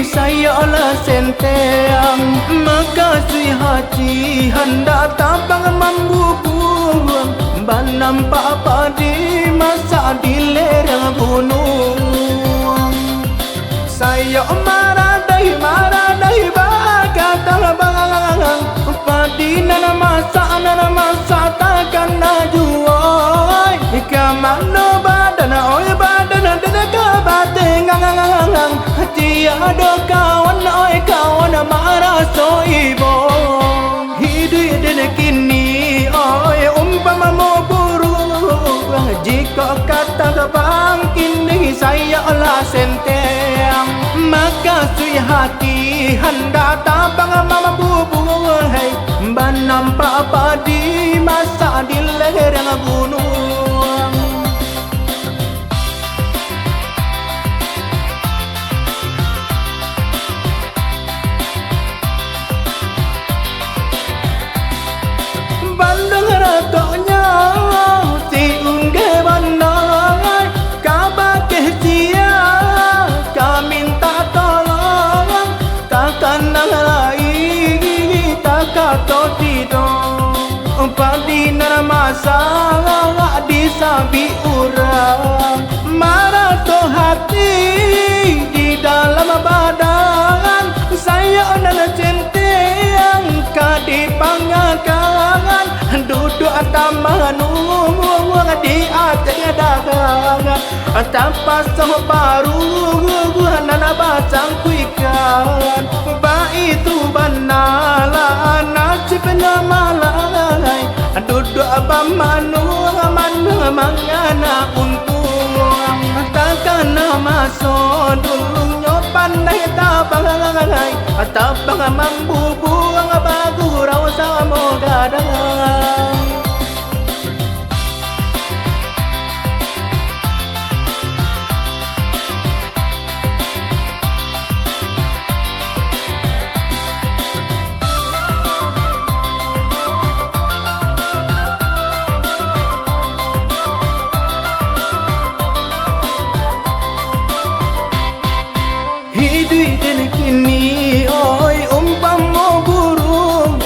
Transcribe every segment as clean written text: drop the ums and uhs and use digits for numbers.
sayalah senteng, makasih hati hendak tabang membubuh, nampak padi masa di lereng gunung. Saya marah dahi bahagia terbang, padi nana masa takkan najuai. Kamano badan oi badan deka batengang, tiada kawan oi kawan marah so ibo. Hidup dan kini oi umpama mau burung, jika kata bang kini sayalah senteng, maka sui hati hendak tabang mama bubur, hey nampak padi masa di lereng gunung. Bandung ratoknya si ungge bandang, kabakeh sia ka minta tolong, takkan nalai takato tidong, padi nana masa disabi urang, marah to hati di dalam badan, saya nana centeng kadi pangakan, duduk atas manung di atas dagang, tanpa separuh nana bacang kuikan, ba itu banala nasib namalai, duduk abang manung mangana untung, takkan masuk dulu pandai tabang membubuang bagurau sama gadang. Hidup dan kini oi umpama burung,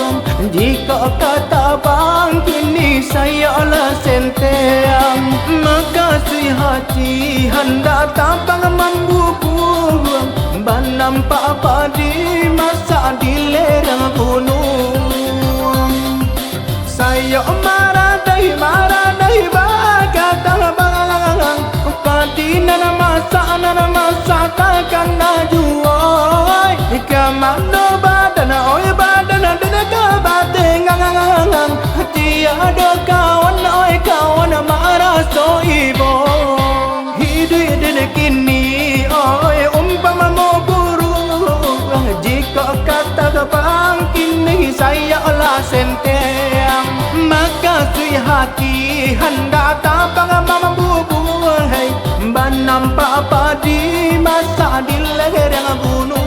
jika kata bang kini sayalah senteng, makasih hati hendak tabang membubuh, nampak padi masa di lereng gunung. Saya marah dahi bahagia terbang, padi nana masa takkan najuai. Kamano badan oi badan deka batengang, tiada kawan oi kawan marah so ibo. Hidup dan kini oi umpama mau burung, jika kata bang kini sayalah senteng, maka sui hati hendak tabang mama bubur, hey nampak padi masa di lereng gunung.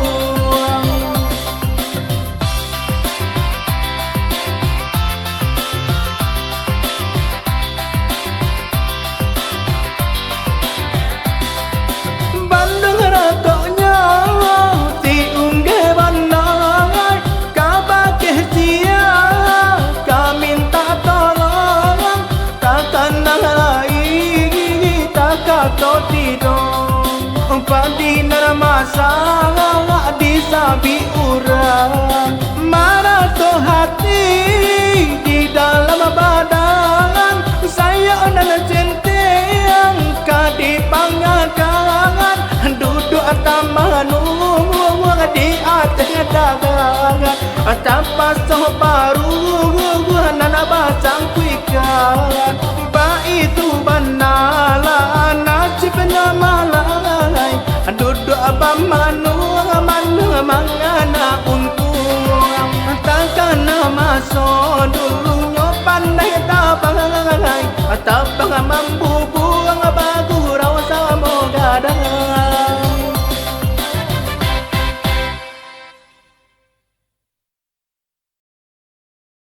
Bandung ratoknya si ungge bandang, kabakeh sia ka minta tolong, takkan nalai takato tidong, padi nana masa disabi urang, marah to hati di dalam badan, saya nana centeng kadi pangakan, duduk atas manung di atas dagang, tanpa separuh nana bacang kuikan, ba itu banala nasib namalai, duduk abang manung mangana untung, takkan masuk dulu pandai tabang mambu